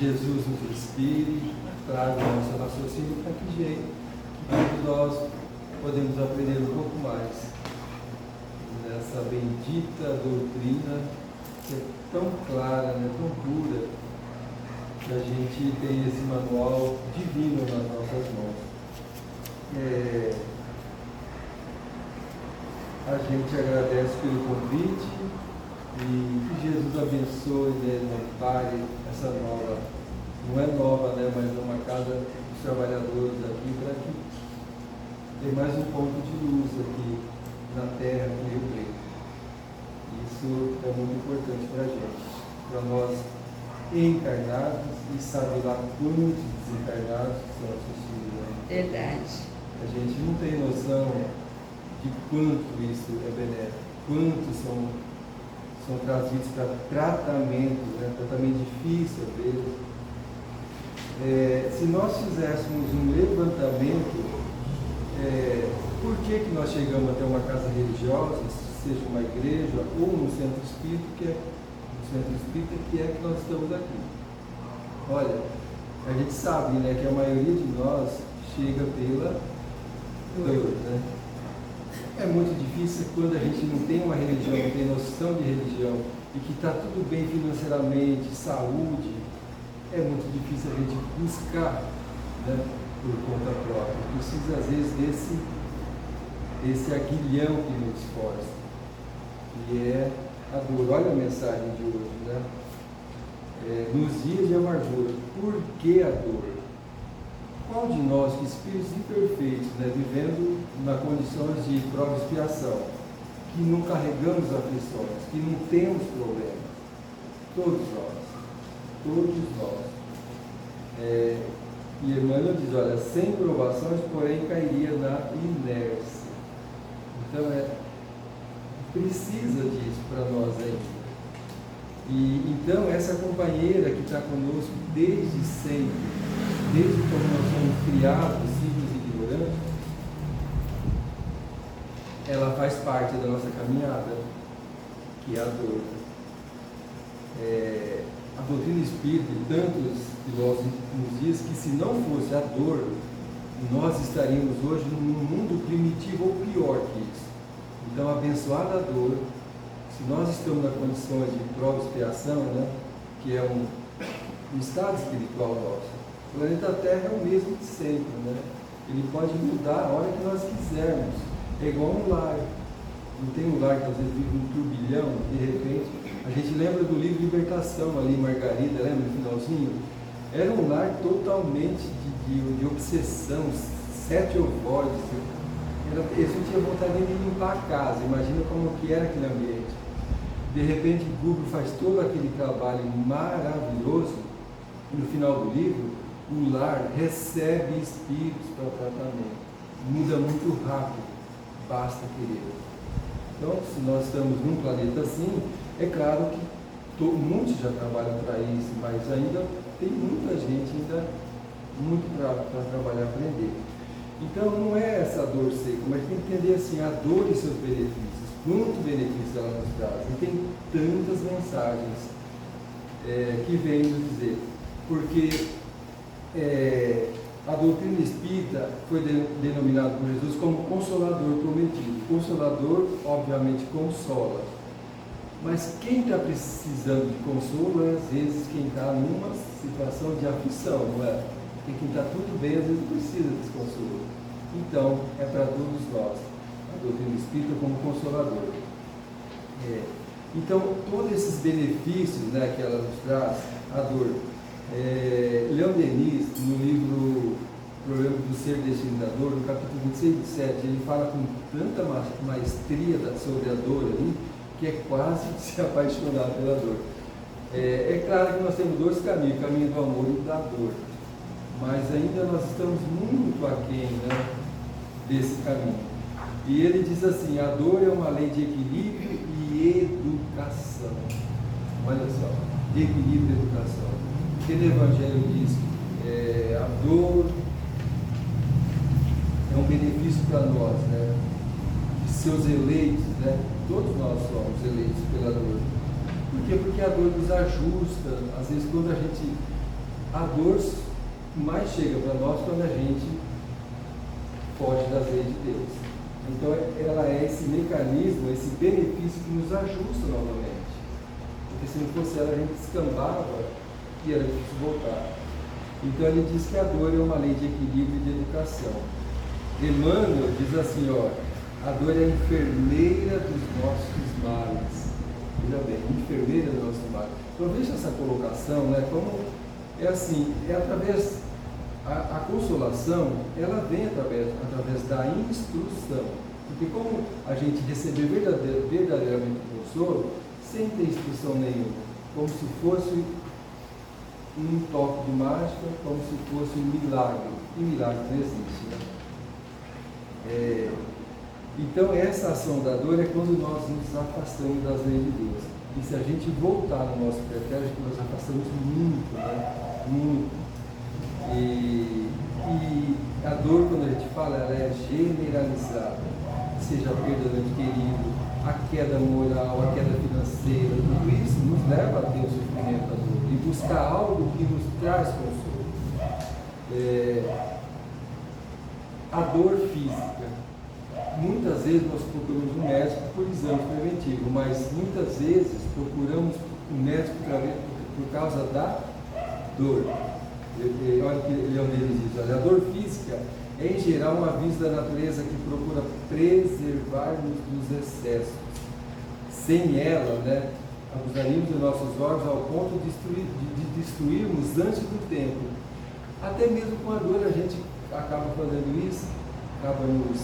Jesus nos inspire, traga o nosso raciocínio para que nós podemos aprender um pouco mais nessa bendita doutrina que é tão clara, né, tão pura, que a gente tem esse manual divino nas nossas mãos. A gente agradece pelo convite e que Jesus abençoe, né, não pare essa nova, não é nova, né, mas é uma casa dos trabalhadores aqui, para que tenha mais um ponto de luz aqui na terra do Rio Preto. Isso é muito importante para a gente, para nós encarnados e saber lá quantos desencarnados são assistidos. Né? Verdade. A gente não tem noção de quanto isso é benéfico, quantos são trazidos para tratamento, né? Tratamento difícil às vezes. Se nós fizéssemos um levantamento, por que nós chegamos até uma casa religiosa, seja uma igreja ou um centro espírita, que é que nós estamos aqui? Olha, a gente sabe, né, que a maioria de nós chega pela dor, né? É muito difícil quando a gente não tem uma religião, não tem noção de religião e que está tudo bem financeiramente, saúde, é muito difícil a gente buscar, né, por conta própria. Precisa às vezes desse aguilhão que nos força, que é a dor. Olha a mensagem de hoje, né? Nos dias de amargura, por que a dor? Qual de nós, que espíritos imperfeitos, né, vivendo na condições de prova e expiação, que não carregamos aflições, que não temos problemas? Todos nós. E Emmanuel diz, olha, sem provações, porém, cairia na inércia. Então, precisa disso para nós ainda. E então, essa companheira que está conosco desde sempre, desde quando nós somos criados, simples e ignorantes, ela faz parte da nossa caminhada, que é a dor. A doutrina espírita, e tantos filósofos nos diz que se não fosse a dor, nós estaríamos hoje num mundo primitivo ou pior que isso. Então, abençoada a dor, se nós estamos na condição de prova e expiação, né, que é um estado espiritual nosso, o planeta Terra é o mesmo de sempre, né? Ele pode mudar a hora que nós quisermos. É igual um lar. Não tem um lar que às vezes vive um turbilhão, de repente. A gente lembra do livro Libertação ali, Margarida, lembra no finalzinho? Era um lar totalmente de obsessão, 7 ovoides. Eles não tinham vontade de limpar a casa. Imagina como que era aquele ambiente. De repente, Google faz todo aquele trabalho maravilhoso e no final do livro, o lar recebe espíritos para tratamento. Muda muito rápido, basta querer. Então, se nós estamos num planeta assim, é claro que muitos já trabalham para isso, mas ainda tem muita gente, muito para trabalhar, aprender. Então, não é essa dor seca, mas tem que entender assim, a dor e seus benefícios. Quanto benefício ela nos traz. E tem tantas mensagens que vêm nos dizer. Porque a doutrina espírita foi denominada por Jesus como consolador prometido. Consolador, obviamente, consola. Mas quem está precisando de consolo é, às vezes, quem está numa situação de aflição, não é? Porque quem está tudo bem, às vezes, precisa desse consolo. Então, é para todos nós. A doutrina espírita como consolador. Então, todos esses benefícios, né, que ela nos traz, a dor. Leon Denis, no livro Problema do Ser Destino da Dor, no capítulo 26 e 27, ele fala com tanta maestria sobre a dor ali, que é quase se apaixonar pela dor. É claro que nós temos 2 caminhos, o caminho do amor e da dor, mas ainda nós estamos muito aquém, né, desse caminho. E ele diz assim, a dor é uma lei de equilíbrio e educação. Olha só, de equilíbrio e educação. Porque no Evangelho diz que a dor é um benefício para nós, né? De seus eleitos, né? Todos nós somos eleitos pela dor. Por quê? Porque a dor nos ajusta. Às vezes, quando a gente A dor mais chega para nós quando a gente foge das leis de Deus. Então ela é esse mecanismo, esse benefício que nos ajusta novamente. Porque se não fosse ela, a gente descambava e era difícil voltar. Então ele diz que a dor é uma lei de equilíbrio e de educação. Emmanuel diz assim, ó, a dor é a enfermeira dos nossos males. Veja bem, enfermeira dos nossos males. Então veja essa colocação, né? Como é assim, é através, a consolação, ela vem através da instrução. Porque como a gente receber verdadeiramente o consolo, sem ter instrução nenhuma, como se fosse um toque de mágica, como se fosse um milagre. E milagre não existe, né? Então essa ação da dor é quando nós nos afastamos das leis de Deus. E se a gente voltar no nosso pretérito, nós afastamos muito, né? Muito. E a dor, quando a gente fala, ela é generalizada. Seja a perda do ente querido, a queda moral, a queda financeira, tudo isso nos leva a ter o sofrimento da dor e buscar algo que nos traz consolo. A dor física. Muitas vezes nós procuramos um médico por exame preventivo, mas muitas vezes procuramos um médico por causa da dor. Olha o que Leonel diz, olha, a dor física é em geral um aviso da natureza que procura preservar-nos dos excessos. Sem ela, né, abusaríamos dos nossos órgãos ao ponto de destruirmos antes do tempo. Até mesmo com a dor a gente acaba fazendo isso, acaba nos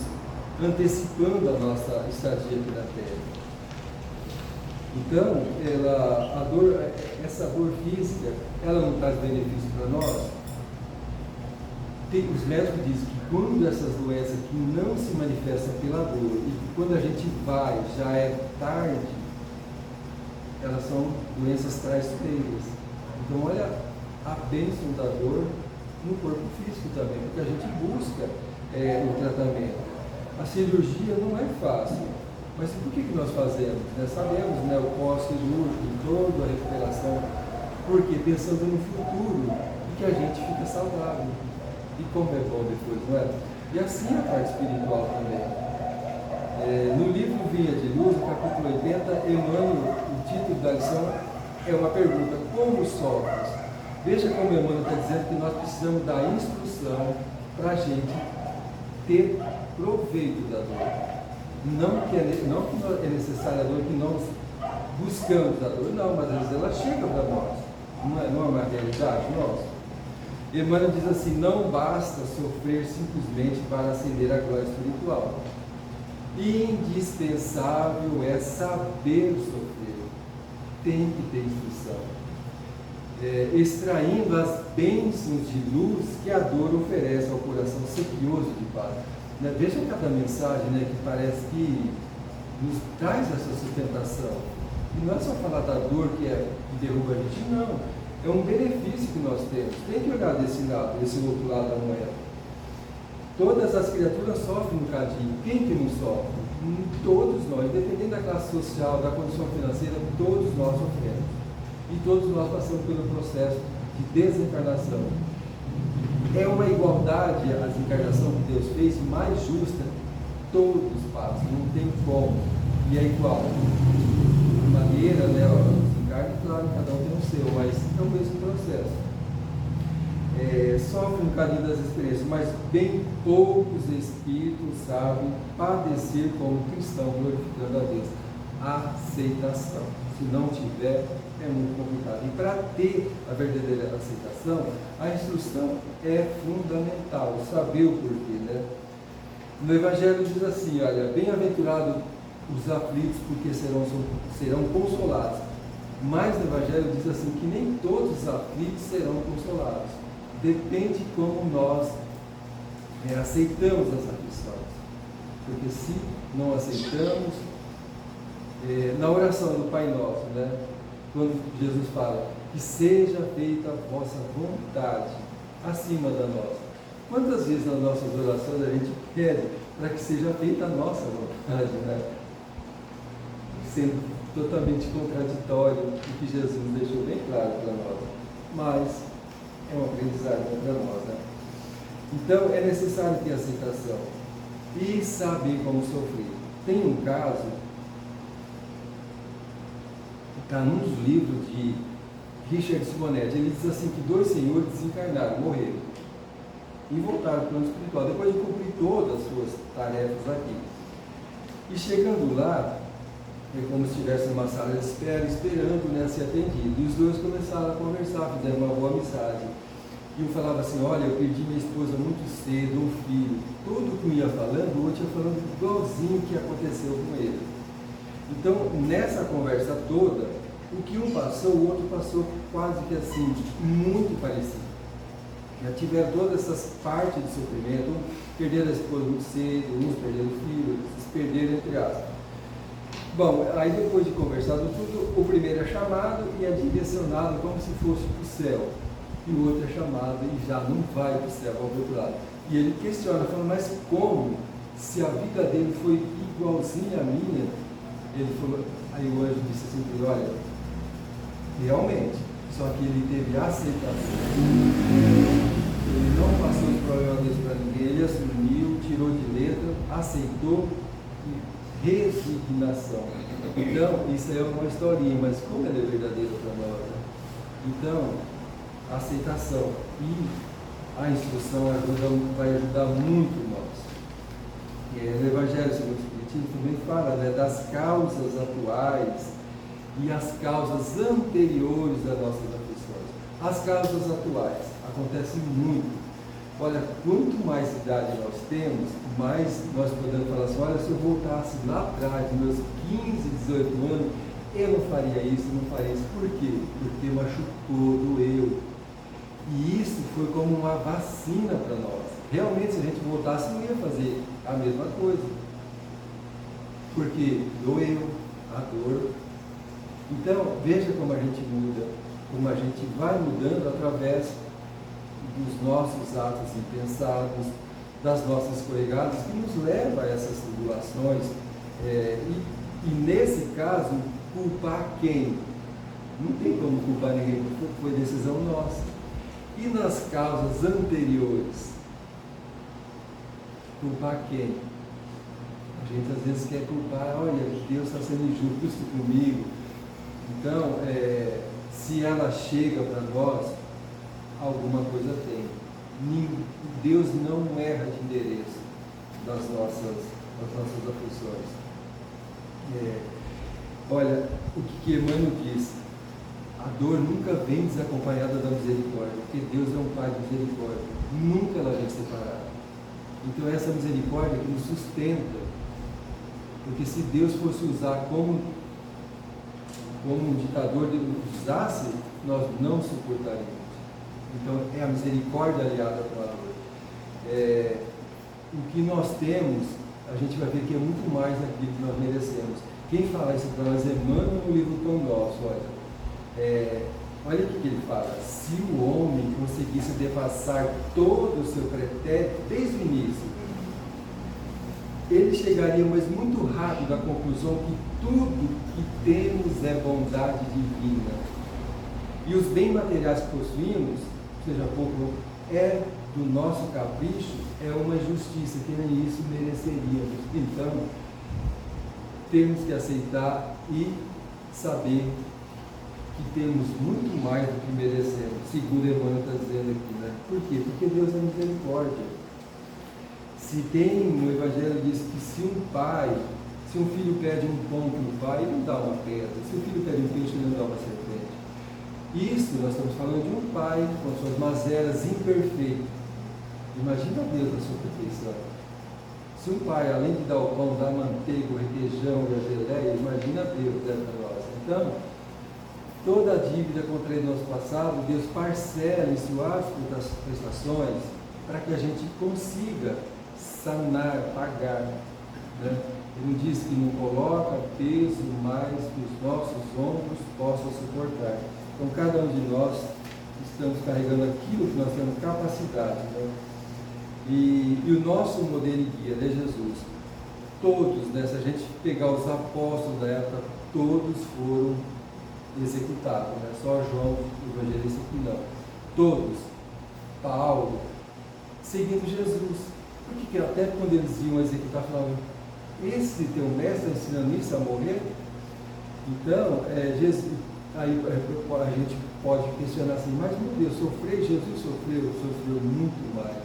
antecipando a nossa estadia aqui na Terra. Então, essa dor física, ela não traz benefício para nós? Os médicos dizem que quando essas doenças que não se manifestam pela dor e que quando a gente vai já é tarde, elas são doenças traiçoeiras. Então, olha a bênção da dor no corpo físico também, porque a gente busca o tratamento. A cirurgia não é fácil, mas por que nós fazemos? Sabemos, né, o pós-cirúrgico, toda a recuperação, porque pensando no futuro e que a gente fica saudável. E como é bom depois, não é? E assim a parte espiritual também. No livro Vinha de Luz, no capítulo 80, Emmanuel, o título da lição é uma pergunta: como Sócrates? Veja como Emmanuel está dizendo que nós precisamos da instrução para a gente ter proveito da dor. Não que é necessária a dor, que nós buscamos a dor, não, mas às vezes ela chega para nós. Não é uma realidade nossa. Emmanuel diz assim: não basta sofrer simplesmente para ascender à glória espiritual. Indispensável é saber sofrer. Tem que ter instrução. Extraindo as bênçãos de luz que a dor oferece ao coração sequioso de paz. Veja cada mensagem, né, que parece que nos traz essa sustentação. E não é só falar da dor que derruba a gente, não. É um benefício que nós temos. Tem que olhar desse lado, desse outro lado da moeda. Todas as criaturas sofrem um bocadinho. Quem que não sofre? Todos nós, independente da classe social, da condição financeira, todos nós sofremos. E todos nós passamos pelo processo de desencarnação. É uma igualdade a desencarnação que Deus fez mais justa. Todos passam, não tem como. E é igual. De maneira, né, desencarne, claro, cada um tem o seu, mas é o mesmo processo. Sofre um bocadinho das experiências, mas bem poucos espíritos sabem padecer como cristão, glorificando a Deus. Aceitação. Se não tiver, é muito complicado. E para ter a verdadeira aceitação, a instrução é fundamental, saber o porquê, né? No Evangelho diz assim, olha, bem-aventurados os aflitos, porque serão consolados. Mas no Evangelho diz assim, que nem todos os aflitos serão consolados. Depende como nós aceitamos as aflições. Porque se não aceitamos, na oração do Pai Nosso, né? Quando Jesus fala que seja feita a vossa vontade acima da nossa. Quantas vezes nas nossas orações a gente pede para que seja feita a nossa vontade, né? Sendo totalmente contraditório o que Jesus deixou bem claro para nós. Mas é um aprendizado para nós, né? Então é necessário ter aceitação e saber como sofrer. Tem um caso, está num dos livros de Richard Simonetti, ele diz assim que 2 senhores desencarnaram, morreram e voltaram para o plano espiritual, depois de cumprir todas as suas tarefas aqui. E chegando lá, é como se estivesse numa sala de espera, esperando, né, ser atendido. E os dois começaram a conversar, fizeram uma boa amizade. E um falava assim, olha, eu perdi minha esposa muito cedo, um filho. Tudo que me ia falando, o outro ia falando igualzinho que aconteceu com ele. Então, nessa conversa toda, o que um passou, o outro passou quase que assim, muito parecido. Já tiveram todas essas partes de sofrimento, perderam a esposa muito cedo, uns perderam o filho, outros perderam entre aspas. Bom, aí depois de conversado tudo, o primeiro é chamado e é direcionado como se fosse para o céu. E o outro é chamado e já não vai para o céu, vai para o outro lado. E ele questiona, fala, mas como? Se a vida dele foi igualzinha à minha, ele falou, aí o anjo disse assim, olha, realmente, só que ele teve aceitação. Ele não passou os problemas dele para ninguém, ele assumiu, tirou de letra, aceitou e resignação. Então, isso é uma historinha, mas como ela é verdadeira para nós? Né? Então, a aceitação e a instrução vai ajudar muito nós. No Evangelho segundo o Espiritismo também fala, né, das causas atuais e as causas anteriores das nossas aflições. As causas atuais acontecem muito. Olha, quanto mais idade nós temos, mais nós podemos falar assim, olha, se eu voltasse lá atrás, meus 15, 18 anos, eu não faria isso, não faria isso. Por quê? Porque machucou, doeu. E isso foi como uma vacina para nós. Realmente, se a gente voltasse, não ia fazer a mesma coisa. Porque doeu, a dor. Então, veja como a gente muda, como a gente vai mudando através dos nossos atos impensados, das nossas escorregadas, que nos leva a essas tribulações. E nesse caso, culpar quem? Não tem como culpar ninguém, porque foi decisão nossa. E nas causas anteriores, culpar quem? A gente às vezes quer culpar, olha, Deus está sendo injusto comigo. Então, se ela chega para nós, alguma coisa tem. Deus não erra de endereço das nossas aflições. Olha, o que Emmanuel diz, a dor nunca vem desacompanhada da misericórdia, porque Deus é um Pai de misericórdia, nunca ela vem separada. Então essa misericórdia que nos sustenta, porque se Deus fosse usar como um ditador usasse, nós não suportaríamos. Então é a misericórdia aliada com a dor. O que nós temos, a gente vai ver que é muito mais daquilo que nós merecemos. Quem fala isso para nós é Emmanuel no livro Pão Nosso, olha. Olha o que ele fala, se o homem conseguisse devassar todo o seu pretérito desde o início, ele chegaria, mas muito rápido, à conclusão que tudo que temos é bondade divina. E os bens materiais que possuímos, seja pouco, é do nosso capricho, é uma justiça, que nem isso mereceríamos. Então, temos que aceitar e saber que temos muito mais do que merecemos, segundo Emmanuel está dizendo aqui, né? Por quê? Porque Deus é misericórdia. Se tem, no Evangelho diz que se um filho pede um pão para o pai, ele não dá uma pedra. Se o filho pede um peixe, ele não dá uma serpente. Isso, nós estamos falando de um pai com suas mazelas imperfeitas. Imagina Deus na sua perfeição. Se um pai, além de dar o pão, dá a manteiga, o requeijão e a geleia, imagina Deus dentro de nós. Então, toda a dívida contra ele no nosso passado, Deus parcela em suaves prestações para que a gente consiga sanar, pagar. Né? Ele diz que não coloca peso mais que os nossos ombros possam suportar. Então, cada um de nós estamos carregando aquilo que nós temos capacidade. Né? E o nosso modelo e guia é Jesus. Todos, né, se a gente pegar os apóstolos da época, todos foram executados, né? Só João, o evangelista, que não. Todos. Paulo, seguindo Jesus. Porque até quando eles iam executar, falavam, esse teu mestre está ensinando isso a morrer? Então, Jesus, aí a gente pode questionar assim, mas meu Deus, Jesus sofreu muito mais.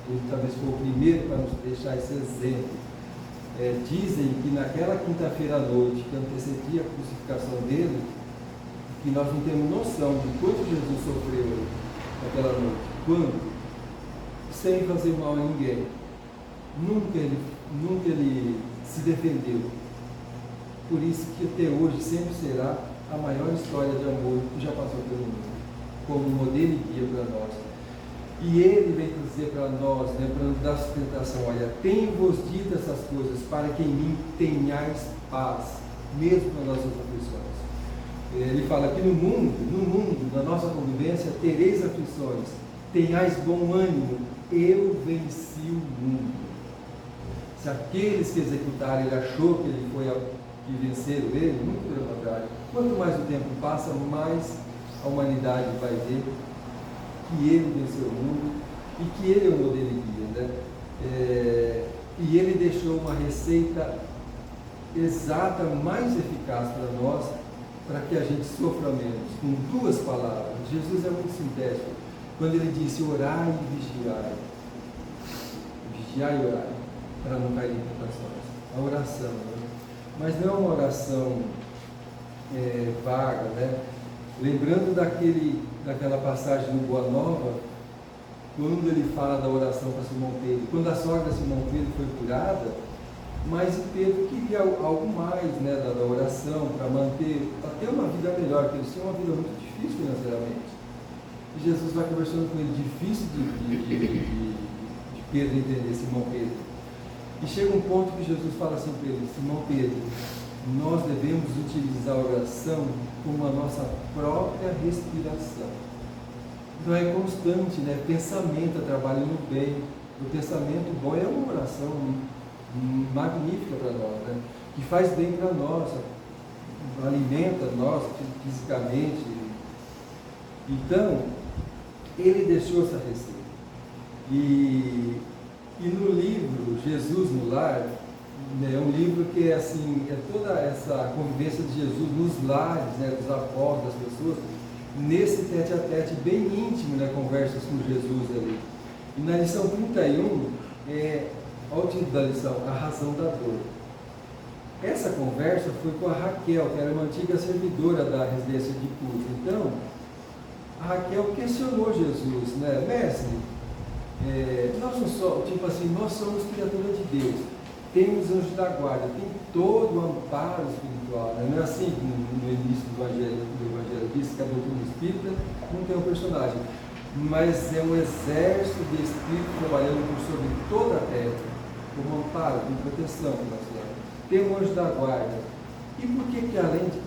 Ele talvez foi o primeiro para nos deixar esse exemplo. Dizem que naquela quinta-feira à noite, que antecedia a crucificação dele, que nós não temos noção de quanto Jesus sofreu naquela noite. Quanto? Sem fazer mal a ninguém. Nunca ele se defendeu. Por isso que até hoje sempre será a maior história de amor que já passou pelo mundo, como modelo e guia para nós. E ele vem dizer para nós, para nos dar sustentação, olha, tenho-vos dito essas coisas para que em mim tenhais paz, mesmo nas nossas aflições. Ele fala que no mundo, na nossa convivência, tereis aflições, tenhais bom ânimo, eu venci o mundo. Se aqueles que executaram, ele achou que ele foi que venceram ele, muito pelo contrário. Quanto mais o tempo passa, mais a humanidade vai ver que ele venceu o mundo e que ele é o modelo e guia, e ele deixou uma receita exata, mais eficaz para nós, para que a gente sofra menos, com duas palavras. Jesus é muito sintético, quando ele disse orai e vigiai. Vigiai e orai, para não cair em tentações. A oração, mas não é uma oração vaga, Lembrando daquela passagem no Boa Nova, quando ele fala da oração para Simão Pedro, quando a sogra de Simão Pedro foi curada, mas Pedro queria algo mais, da oração, para ter uma vida melhor, porque eles tinham uma vida muito difícil financeiramente. E Jesus vai conversando com ele, difícil de Pedro entender, Simão Pedro. E chega um ponto que Jesus fala assim para ele, Simão Pedro, nós devemos utilizar a oração como a nossa própria respiração. Então é constante, pensamento, trabalho no bem. O pensamento bom é uma oração magnífica para nós, que faz bem para nós, alimenta nós fisicamente. Então, ele deixou essa receita. E no livro Jesus no Lar, é um livro que é toda essa convivência de Jesus nos lares, dos apóstolos, das pessoas, nesse tete-a-tete bem íntimo, conversas com Jesus ali. E na lição 31, olha o título da lição, a razão da dor. Essa conversa foi com a Raquel, que era uma antiga servidora da residência de culto. Então, a Raquel questionou Jesus, mestre, nós não somos, nós somos criatura de Deus, temos anjos da guarda, tem todo o amparo espiritual, não é assim que no início do Evangelho diz que a doutrina espírita não tem um personagem, mas é um exército de espíritos trabalhando por sobre toda a terra, como amparo, como proteção que nós temos. Tem um anjo da guarda. E por que além de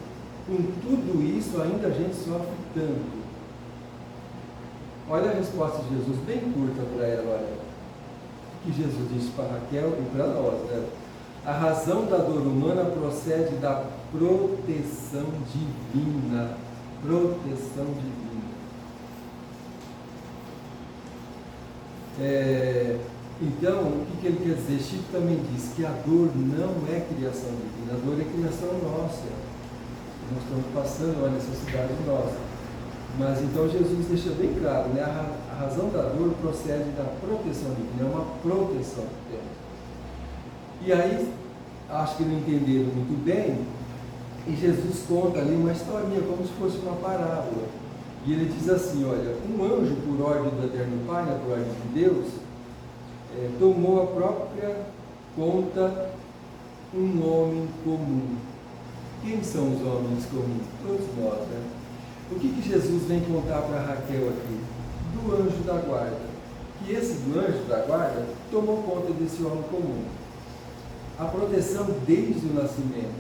com tudo isso ainda a gente sofre tanto? Olha a resposta de Jesus, bem curta para ela, olha. Que Jesus disse para Raquel e para nós, A razão da dor humana procede da proteção divina. Proteção divina. Então, o que ele quer dizer? Chico também diz que a dor não é criação divina, a dor é criação nossa. Nós estamos passando uma necessidade nossa. Mas então Jesus deixa bem claro, a razão da dor procede da proteção divina, é uma proteção que temos. E aí, acho que não entenderam muito bem, e Jesus conta ali uma historinha, como se fosse uma parábola. E ele diz assim, olha, um anjo, por ordem do Eterno Pai, por ordem de Deus, tomou a própria conta um homem comum. Quem são os homens comuns? Todos nós, O que Jesus vem contar para Raquel aqui? Do anjo da guarda. Que esse do anjo da guarda tomou conta desse homem comum. A proteção desde o nascimento,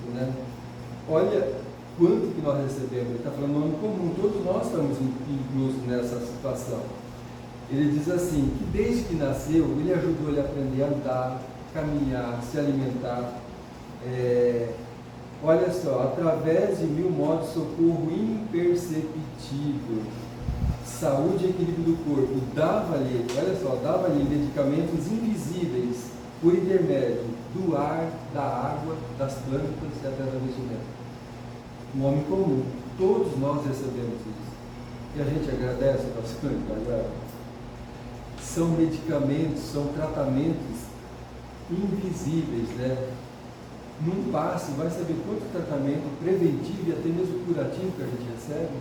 Olha quanto que nós recebemos. Ele está falando do homem comum. Todos nós estamos inclusos nessa situação. Ele diz assim, que desde que nasceu, ele ajudou ele a aprender a andar, caminhar, se alimentar. Olha só, através de 1000 modos de socorro imperceptível. saúde e equilíbrio do corpo, dava-lhe, olha só, dava-lhe medicamentos invisíveis por intermédio do ar, da água, das plantas e até da vestimenta. Um homem comum, todos nós recebemos isso. E a gente agradece bastante, agora. São medicamentos, são tratamentos invisíveis, né? Num passe, vai saber quanto tratamento preventivo e até mesmo curativo que a gente recebe.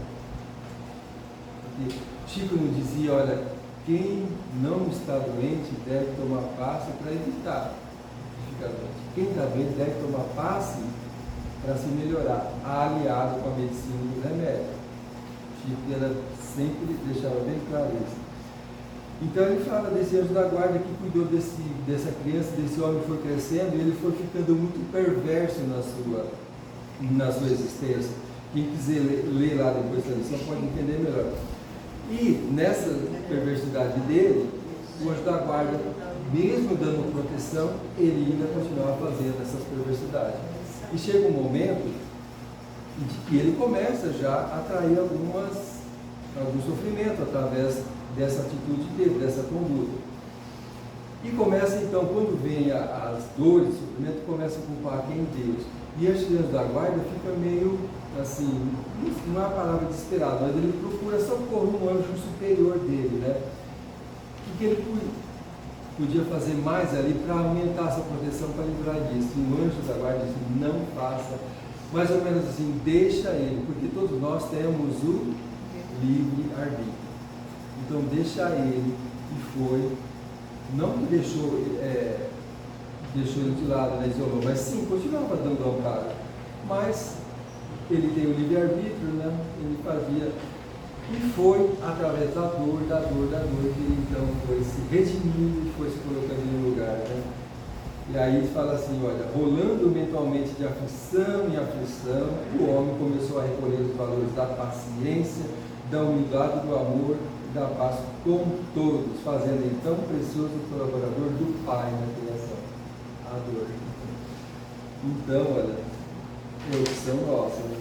Porque Chico nos dizia, olha, quem não está doente deve tomar passe para evitar de ficar doente. Quem está doente deve tomar passe para se melhorar, aliado com a medicina e o remédio. Chico era sempre deixava bem claro isso. Então ele fala desse anjo da guarda que cuidou dessa criança, desse homem que foi crescendo, e ele foi ficando muito perverso na sua existência. Quem quiser ler lá depois da lição pode entender melhor. E nessa perversidade dele, o anjo da guarda, mesmo dando proteção, ele ainda continuava fazendo essas perversidades. E chega um momento em que ele começa já a atrair algum sofrimento através dessa atitude dele, dessa conduta. E começa então, quando vem as dores, o sofrimento, começa a culpar quem? Deus. E esse anjo da guarda fica meio assim, não é a palavra desesperado, mas ele procura socorro no anjo superior dele, né? O que ele podia fazer mais ali para aumentar essa proteção, para livrar disso? E o anjo da guarda disse, não faça, mais ou menos assim, deixa ele, porque todos nós temos o livre-arbítrio. Então deixa ele, e foi, não que deixou ele de lado, né, isolou, mas sim, continuava dando amparo, mas ele tem o livre-arbítrio, né, ele fazia, e foi através da dor, que ele então foi se redimindo e foi se colocando em lugar, né. E aí fala assim, olha, rolando mentalmente de aflição em aflição, o homem começou a recolher os valores da paciência, da humildade, do amor, da paz com todos, fazendo então precioso colaborador do Pai na criação, a dor. Então, olha, é opção nossa, né?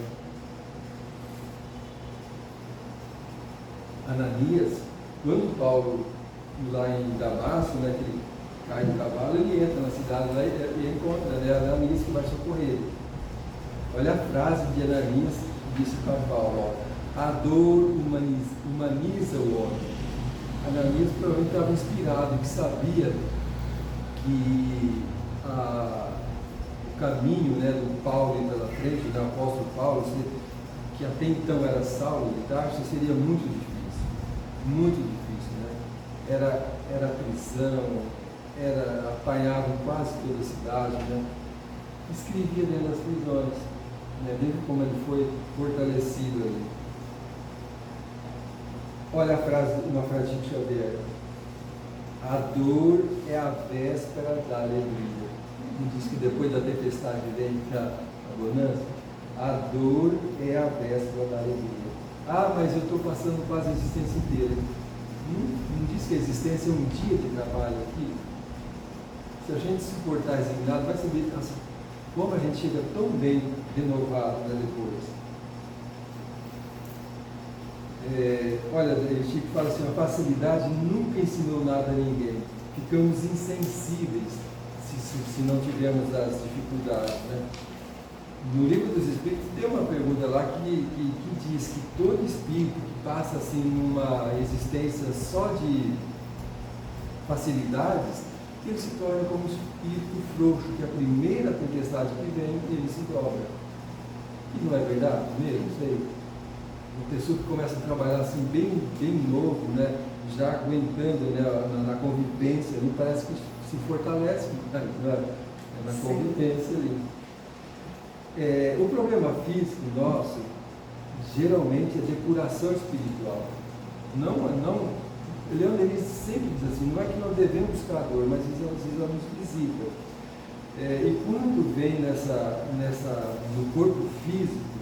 Ananias, quando Paulo, lá em Damasco, né, que ele cai do cavalo, ele entra na cidade lá e encontra, né, Ananias que vai socorrer. Olha a frase de Ananias que disse para Paulo, ó, a dor humaniza o homem. Ananias provavelmente estava inspirado, que sabia que o caminho, né, do Paulo pela frente, do apóstolo Paulo, que até então era Saulo de Tarso, seria muito difícil, né? Era prisão, era apanhado em quase toda a cidade, né? Escrevia dentro das prisões, né? Veja como ele foi fortalecido ali. Olha uma frase de Chico Xavier. A dor é a véspera da alegria. Ele diz que depois da tempestade vem a bonança. A dor é a véspera da alegria. Ah, mas eu estou passando quase a existência inteira. Não diz que a existência é um dia de trabalho aqui? Se a gente se portar resignado, vai saber como a gente chega tão bem renovado, né, depois. Olha, Chico fala assim, a facilidade nunca ensinou nada a ninguém. Ficamos insensíveis se não tivermos as dificuldades, né? No Livro dos Espíritos tem uma pergunta lá que diz que todo espírito que passa assim numa existência só de facilidades, ele se torna como um espírito frouxo, que a primeira tempestade que vem, ele se dobra. E não é verdade mesmo? Sei. Uma pessoa que começa a trabalhar assim bem novo, né, já aguentando, né, na convivência, ali, parece que se fortalece, né, na convivência ali. O problema físico nosso, geralmente, é depuração espiritual. Leandro ele sempre diz assim, não é que não devemos buscar a dor, mas ela nos visita. E quando vem no corpo físico,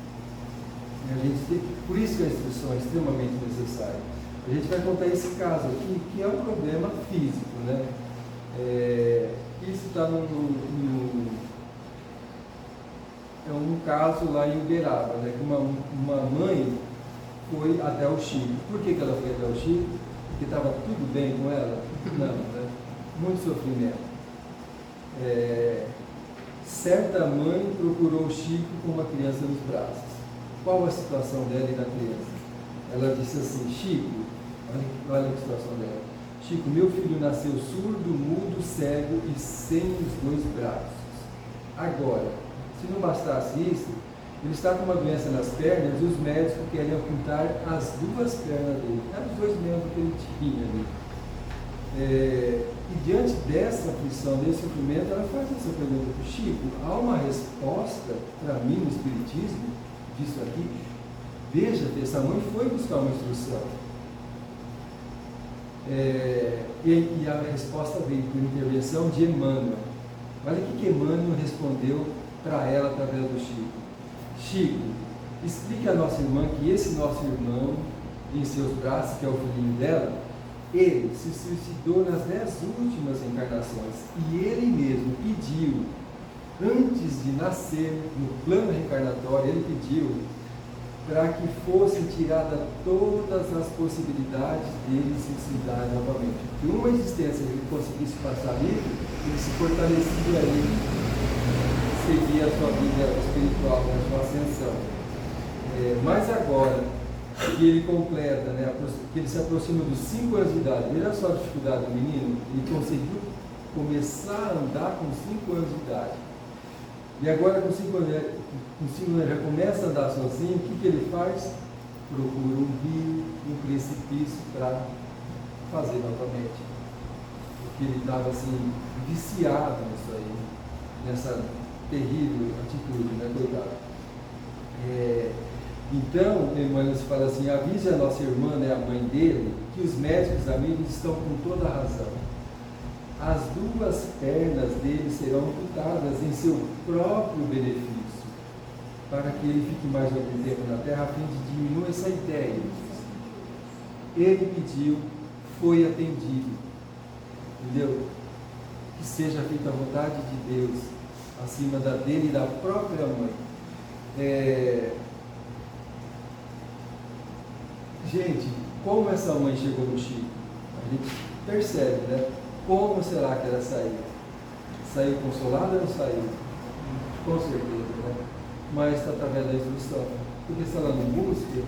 a gente tem, por isso que a instrução é extremamente necessária. A gente vai contar esse caso aqui, que é um problema físico, né? Isso está é um caso lá em Uberaba, né? Que uma mãe foi até o Chico. Por que ela foi até o Chico? Porque estava tudo bem com ela? Não, né? Muito sofrimento. Certa mãe procurou o Chico com uma criança nos braços. Qual a situação dela e da criança? Ela disse assim: Chico, olha a situação dela. Chico, meu filho nasceu surdo, mudo, cego e sem os 2 braços. Agora, se não bastasse isso, ele está com uma doença nas pernas e os médicos querem amputar as 2 pernas dele. Eram os 2 membros que ele tinha ali. E diante dessa aflição, desse sofrimento, ela faz essa pergunta para o Chico: há uma resposta para mim no Espiritismo disso aqui? Veja, essa mãe foi buscar uma instrução. E a resposta veio por intervenção de Emmanuel. Olha o que Emmanuel respondeu para ela através do Chico. Chico, explique à nossa irmã que esse nosso irmão, em seus braços, que é o filhinho dela, ele se suicidou nas 10 últimas encarnações e ele mesmo pediu, antes de nascer, no plano reencarnatório, ele pediu para que fossem tiradas todas as possibilidades dele se suicidar novamente. Que uma existência que ele conseguisse passar livre, ele se fortalecia ali, seguia a sua vida espiritual, a sua ascensão. Mas agora que ele completa, né, que ele se aproxima dos 5 anos de idade, olha só a dificuldade do menino, ele conseguiu começar a andar com 5 anos de idade. E agora com 5 anos já começa a andar sozinho. O que ele faz? Procura um rio, um precipício para fazer novamente. Porque ele estava assim, viciado nisso aí, nessa terrível atitude, né, coitado. Então, Emmanuel fala assim: avise a nossa irmã, né, a mãe dele, que os médicos amigos estão com toda a razão. As 2 pernas dele serão amputadas em seu próprio benefício, para que ele fique mais algum tempo na Terra, a fim de diminuir essa ideia. Ele pediu, foi atendido. Entendeu? Que seja feita a vontade de Deus, acima da dele e da própria mãe. Gente, como essa mãe chegou no Chico? A gente percebe, né? Como será que ela saiu? Saiu consolada ou não saiu? Com certeza, né? Mas está através da instrução. Porque se ela não busca,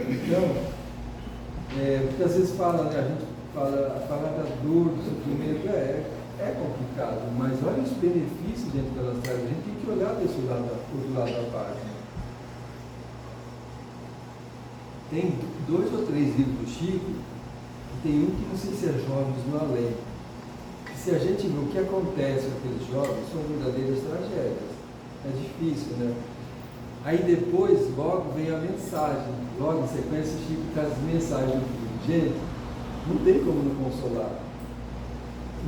então, porque às vezes fala, né? A gente fala, a palavra dor, do sofrimento é complicado, mas olha os benefícios dentro que elas trazem. A gente tem que olhar desse lado, outro lado da página. Tem 2 ou 3 livros do Chico, e tem um que não sei se é Jovens no Além. E se a gente vê o que acontece com aqueles jovens, são verdadeiras tragédias. É difícil, né? Aí depois, logo vem a mensagem. Logo em sequência, o Chico traz mensagens do filho. Gente, não tem como não consolar.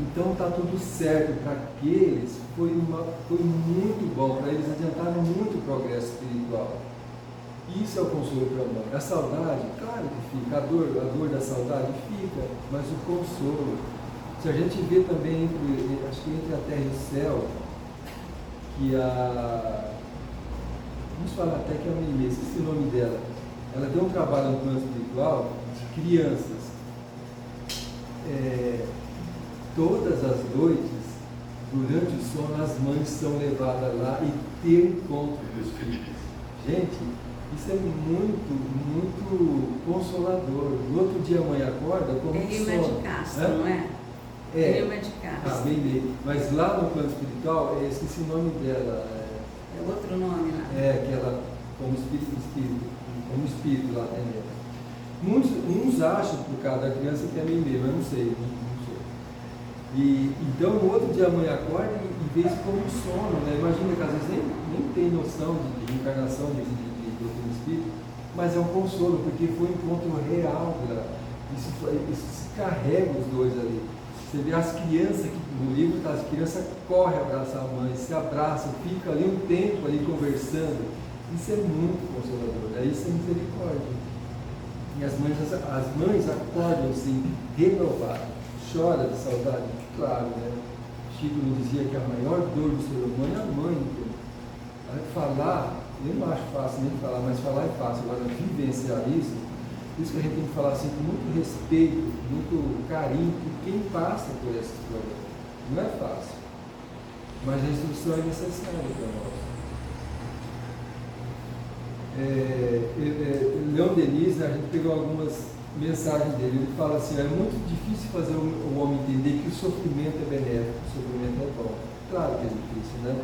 Então está tudo certo para aqueles. Foi muito bom, para eles adiantaram muito o progresso espiritual. Isso é o consolo para a mãe. A saudade, claro que fica, a dor da saudade fica, mas o consolo. Se a gente vê também, acho que entre a terra e o céu, que vamos falar até que é uma menina, esqueci o nome dela. Ela tem um trabalho no plano espiritual de crianças. Todas as noites, durante o sono, as mães são levadas lá e ter encontro com os filhos. Gente, isso é muito, muito consolador. No outro dia a mãe acorda como um sono. Rima de Castro, não é? Rima de Castro. Bem dele. Mas lá no plano espiritual, eu esqueci o nome dela. É outro nome lá. Que ela, como espírito lá também. Uns acham, por causa da criança, que é mim mesmo, eu não sei. Então, no outro dia a mãe acorda e vê isso como um sono, né? Imagina que às vezes nem tem noção de encarnação de outro espírito, mas é um consolo, porque foi um encontro real dela. Isso se carrega os dois ali. Você vê as crianças, no livro, as crianças correm abraçar a mãe, se abraçam, ficam ali um tempo ali conversando. Isso é muito consolador, né? Isso é misericórdia. E as mães acordam assim, renovadas. Chora de saudade? Claro, né? Chico nos dizia que a maior dor do ser humano é a mãe. Vai falar Eu não acho fácil nem falar, mas falar é fácil. Agora, vivenciar isso que a gente tem que falar assim, com muito respeito, muito carinho, por quem passa por esses problemas. Não é fácil, mas a instrução é necessária para nós. Leon Denis, a gente pegou algumas mensagens dele, ele fala assim, é muito difícil fazer o homem entender que o sofrimento é benéfico, o sofrimento é bom. Claro que é difícil, né?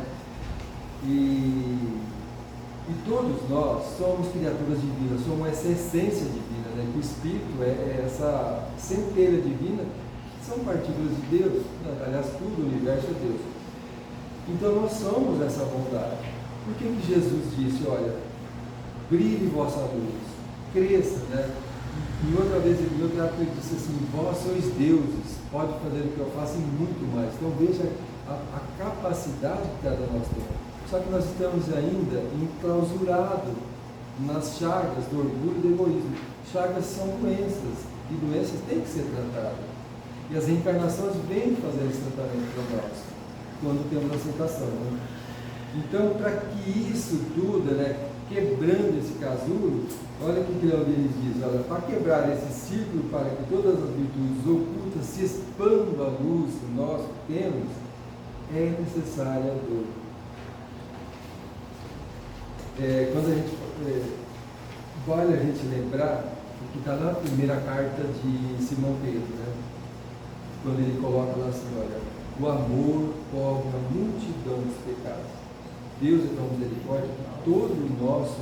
E todos nós somos criaturas divinas, somos essa essência divina, né? Que o Espírito é essa centelha divina, que são partículas de Deus, né? Aliás, tudo o universo é Deus. Então nós somos essa bondade. Por que Jesus disse, olha, brilhe vossa luz, cresça, né? E outra vez, em outro ato, ele disse assim, vós sois deuses, pode fazer o que eu faço e muito mais. Então veja a capacidade que cada nós temos. Só que nós estamos ainda enclausurados nas chagas do orgulho e do egoísmo. Chagas são doenças, e doenças têm que ser tratadas. E as reencarnações vêm fazer esse tratamento para nós, quando temos aceitação. Né? Então, para que isso tudo, né, quebrando esse casulo, olha o que Leon Denis diz, olha, para quebrar esse círculo, para que todas as virtudes ocultas se expandam à luz que nós temos, é necessária a dor. Quando a gente vale a gente lembrar o que está na primeira carta de Simão Pedro, né? Quando ele coloca lá assim, olha, o amor cobre a multidão dos pecados. Deus é tão misericórdia que todo o nosso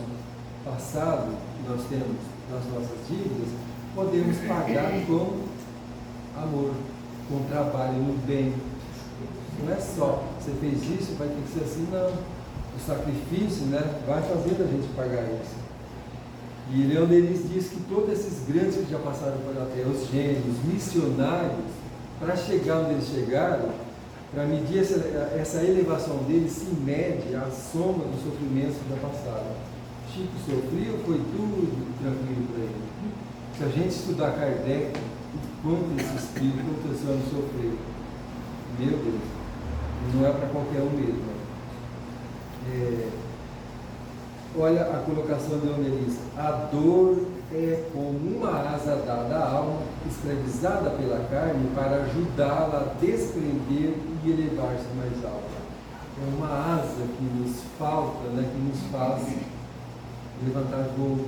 passado que nós temos nas nossas dívidas, podemos pagar com amor, com trabalho no bem. Não é só, você fez isso, vai ter que ser assim, não. O sacrifício, né, vai fazendo a gente pagar isso. E Leon Denis diz que todos esses grandes que já passaram pela terra, os gênios, missionários, para chegar onde eles chegaram, para medir essa elevação deles, se mede a soma dos sofrimentos que já passaram. Chico sofreu, foi tudo tranquilo para ele. Se a gente estudar Kardec, quanto esse espírito, quanto esse homem sofreu, meu Deus, não é para qualquer um mesmo. Olha a colocação de Leon Denis. A dor é como uma asa dada à alma, escravizada pela carne, para ajudá-la a desprender e elevar-se mais alto. É uma asa que nos falta, né, que nos faz levantar voo.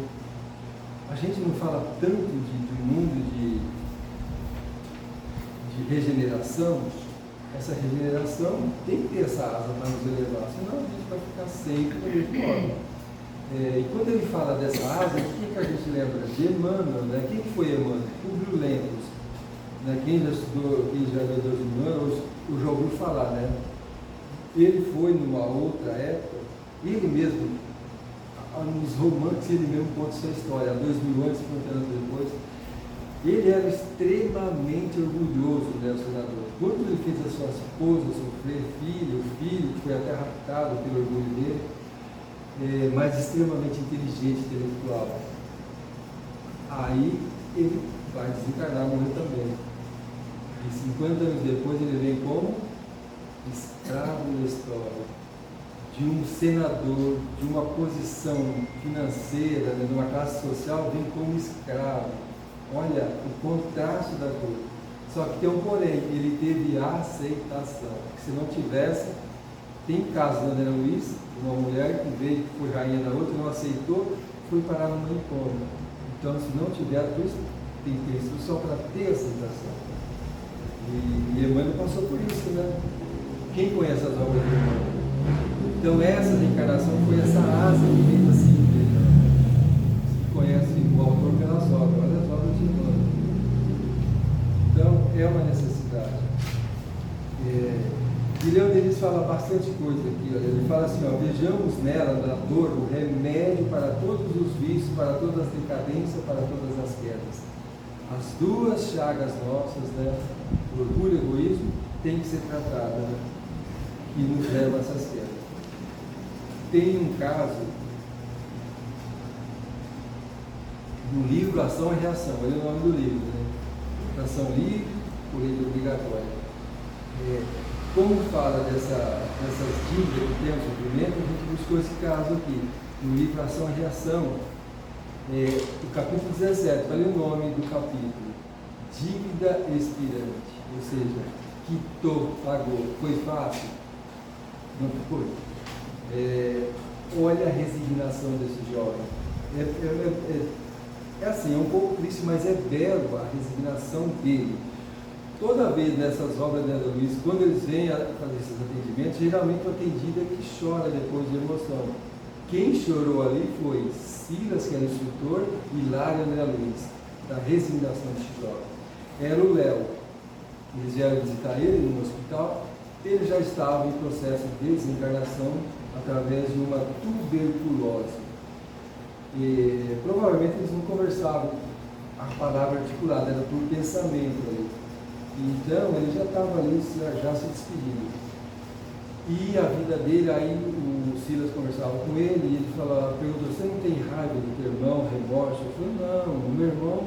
A gente não fala tanto de mundo de regeneração. Essa regeneração tem que ter essa asa para nos elevar, senão a gente vai ficar sempre da mesma forma. E quando ele fala dessa asa, o que a gente lembra? De Emmanuel, né? Quem foi Emmanuel? Públio Lentulus. Né? Quem já estudou, quem já leu Deus Emmanuel, eu já ouvi falar, né? Ele foi numa outra época, ele mesmo, nos romances, ele mesmo conta sua história, há 2000 anos, 50 anos depois. Ele era extremamente orgulhoso, né, o senador. Quando ele fez a sua esposa sofrer, o filho que foi até raptado pelo orgulho dele, mas extremamente inteligente, intelectual. Aí ele vai desencarnar, morrer também. E 50 anos depois ele vem como escravo da história, de um senador, de uma posição financeira, né, de uma classe social, vem como escravo. Olha o contraste da dor. Só que tem um porém, ele teve a aceitação. Se não tivesse, tem casos da Ana Luiz, uma mulher que veio, que foi rainha da outra, não aceitou, foi parar no manicômio. Então, se não tiver, tem que ter instrução para ter aceitação. E Emmanuel passou por isso, né? Quem conhece as obras de Emmanuel? Então, essa reencarnação foi essa asa que veio assim. Conhece o autor pelas obras, olha as obras de Emmanuel. Então, é uma necessidade. E Leon Denis fala bastante coisa aqui. Olha. Ele fala assim, ó, vejamos nela, na dor, o remédio para todos os vícios, para todas as decadências, para todas as quedas. As duas chagas nossas, né, o orgulho e o egoísmo, tem que ser tratada, né, que nos leva a essas quedas. Tem um caso no livro Ação e Reação, olha o nome do livro, né? Ação livre, colheita obrigatória. Como fala dessas dívidas que tem o sofrimento, a gente buscou esse caso aqui. no livro Ação e Reação, o capítulo 17, olha o nome do capítulo, dívida expirante, ou seja, quitou, pagou, foi fácil? Não foi. Olha a resignação desse jovem. É assim, é um pouco triste, mas é belo a resignação dele. Toda vez nessas obras de André Luiz, quando eles vêm a fazer esses atendimentos, geralmente o atendido é que chora depois de emoção. Quem chorou ali foi Silas, que era instrutor, e Lário André Luiz, da resignação desse jovem. Era o Léo. Eles vieram visitar ele no hospital. Ele já estava em processo de desencarnação através de uma tuberculose. E provavelmente eles não conversavam a palavra articulada, era por pensamento ali. Então ele já estava ali, já se despedindo. E a vida dele, aí o Silas conversava com ele e ele perguntou: você não tem raiva do teu irmão, remorso? Eu falei: não, o meu irmão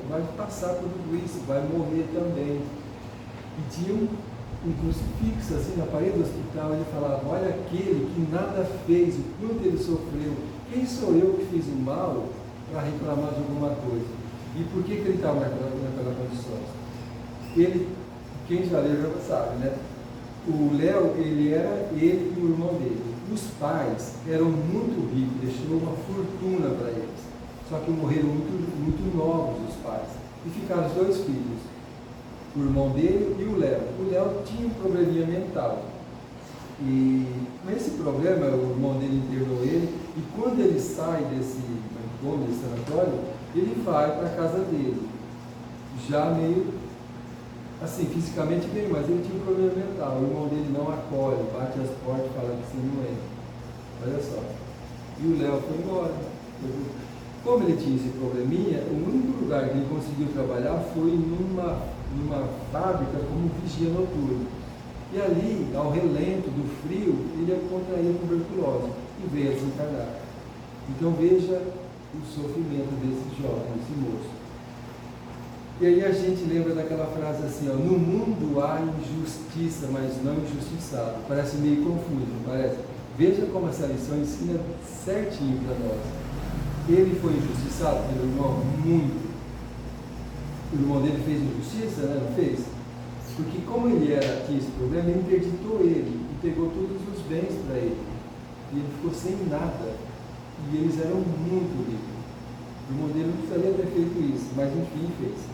vai passar por tudo isso, vai morrer também. E tinha um crucifixo assim na parede do hospital. Ele falava: olha aquele que nada fez, o quanto ele sofreu. Quem sou eu que fiz o mal para reclamar de alguma coisa? E por que ele estava naquela condição? Quem já leu já sabe, né? O Léo, ele e o irmão dele. Os pais eram muito ricos, deixou uma fortuna para eles. Só que morreram muito novos os pais. E ficaram os dois filhos, o irmão dele e o Léo. O Léo tinha um probleminha mental. E com esse problema, o irmão dele internou ele, e quando ele sai desse sanatório, ele vai para a casa dele, já meio assim, fisicamente bem, mas ele tinha um problema mental. O irmão dele não acolhe, bate as portas e fala que você não entra. Olha só. E o Léo foi embora. Como ele tinha esse probleminha, o único lugar que ele conseguiu trabalhar foi numa fábrica como vigia noturno. E ali, ao relento do frio, ele contraía tuberculose e veio a desencarnar. Então veja o sofrimento desse jovem, desse moço. E aí a gente lembra daquela frase assim, ó: no mundo há injustiça, mas não injustiçado. Parece meio confuso, não parece? Veja como essa lição ensina certinho para nós. Ele foi injustiçado pelo irmão? Muito. O irmão dele fez injustiça, né? Não fez? Porque como tinha esse problema, ele interditou ele e pegou todos os bens para ele. E ele ficou sem nada. E eles eram muito ricos. O irmão dele não precisaria ter feito isso, mas enfim fez.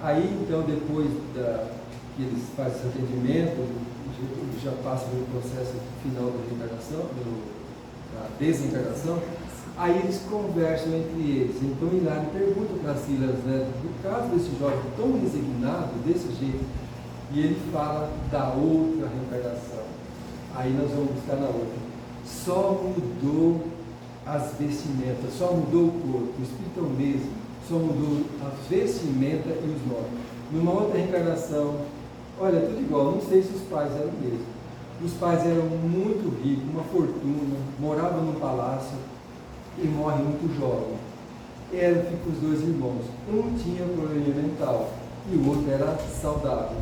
Aí então, depois que eles fazem esse atendimento, já passa pelo processo final da reencarnação, da desencarnação, aí eles conversam entre eles. Então Hilário pergunta para Silas, né, no caso desse jovem tão resignado, desse jeito, e ele fala da outra reencarnação. Aí nós vamos buscar na outra. Só mudou as vestimentas, só mudou o corpo, o espírito é o mesmo, só mudou a vestimenta e os nomes. Numa outra reencarnação, olha, tudo igual, não sei se os pais eram mesmo. Os pais eram muito ricos, uma fortuna, moravam num palácio e morrem muito jovem. Ficam os dois irmãos. Um tinha problema mental e o outro era saudável.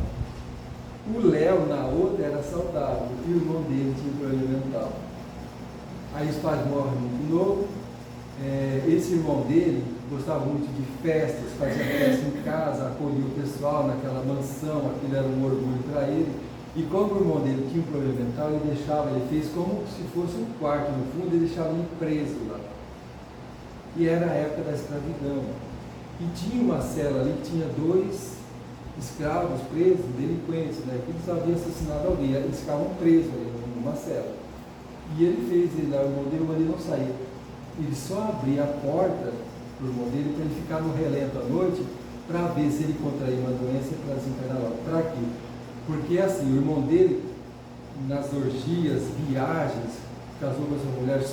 O Léo, na outra, era saudável e o irmão dele tinha problema mental. Aí os pais morrem muito novo. Esse irmão dele gostava muito de festas, fazia festa em casa, acolhia o pessoal naquela mansão, aquilo era um orgulho para ele. E como o irmão dele tinha um problema mental, ele fez como se fosse um quarto no fundo, ele deixava ele preso lá. E era a época da escravidão. E tinha uma cela ali que tinha 2 escravos presos, delinquentes, né, que eles haviam assassinado alguém, eles ficavam presos ali numa cela. E ele fez ele lá, o irmão dele não saía. Ele só abria a porta para o irmão dele para ele ficar no relento à noite, para ver se ele contraía uma doença para desencarnar logo. Para quê? Porque assim, o irmão dele, nas orgias, viagens, casou com essa mulher,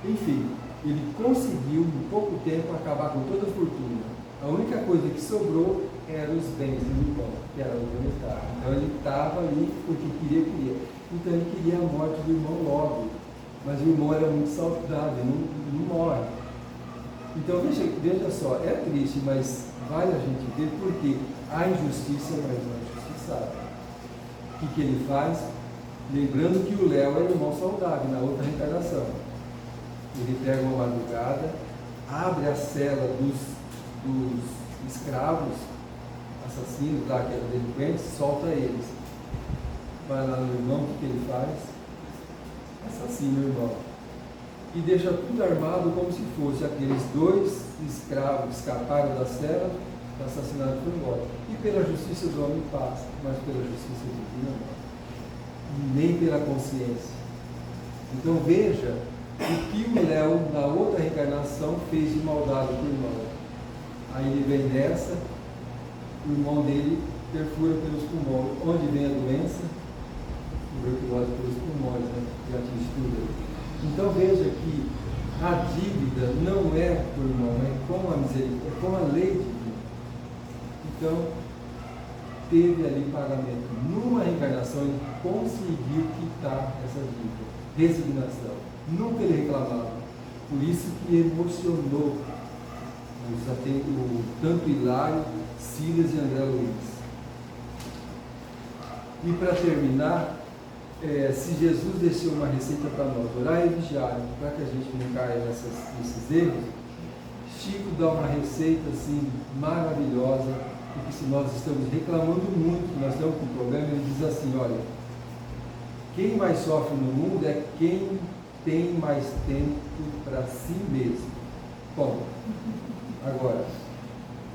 enfim, ele conseguiu em pouco tempo acabar com toda a fortuna. A única coisa que sobrou eram os bens do irmão, que era o militar. Então ele estava ali porque queria. Então ele queria a morte do irmão logo. Mas o irmão era muito saudável, não morre. Então veja só, é triste, mas vale a gente ver porque há injustiça, mas não é injustiçado. O que ele faz? Lembrando que o Léo é irmão saudável na outra reencarnação. Ele pega uma madrugada, abre a cela dos escravos, assassinos lá, que eram delinquentes, solta eles. Vai lá no irmão, o que ele faz? Assassina o irmão. E deixa tudo armado como se fosse aqueles dois escravos que escaparam da cela, assassinados por embora. E pela justiça do homem passa, mas pela justiça divina não. Nem pela consciência. Então veja o que o Léo, na outra reencarnação, fez de maldade para o irmão. Aí ele vem dessa, o irmão dele perfura pelos pulmões. Onde vem a doença? Tuberculose pelos pulmões, né? Que atinge tudo. Então veja que a dívida não é por irmão, é com a misericórdia, é com a lei divina. Então, teve ali pagamento. Numa reencarnação, ele conseguiu quitar essa dívida. Resignação. Nunca ele reclamava. Por isso que emocionou tanto Hilário, Silas e André Luiz. E para terminar, se Jesus deixou uma receita para nós, orar e vigiar, para que a gente não caia nesses erros, Chico dá uma receita assim maravilhosa, porque se nós estamos reclamando muito, que nós estamos com problema, ele diz assim, olha, quem mais sofre no mundo é quem tem mais tempo para si mesmo. Bom, agora,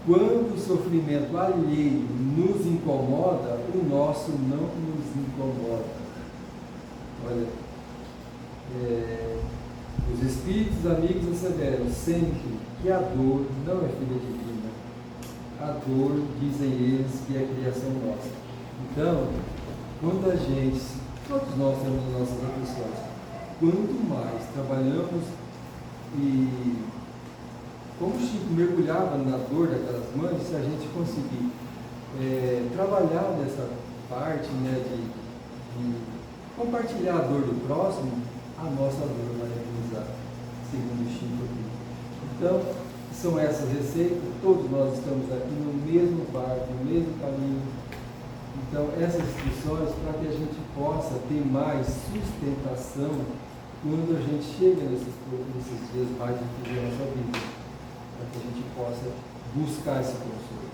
quando o sofrimento alheio nos incomoda, o nosso não nos incomoda. Olha, os espíritos amigos asseveram sempre que a dor não é filha divina. A dor, dizem eles, que é criação nossa. Então, quando a gente, todos nós temos as nossas aflições, quanto mais trabalhamos e como Chico mergulhava na dor daquelas mães, se a gente conseguir trabalhar nessa parte, né, de compartilhar a dor do próximo, a nossa dor vai amenizar, segundo Chico aqui. Então, são essas receitas, todos nós estamos aqui no mesmo barco, no mesmo caminho. Então, essas instruções para que a gente possa ter mais sustentação quando a gente chega nesses dias mais difíceis da nossa vida, para que a gente possa buscar esse consolo.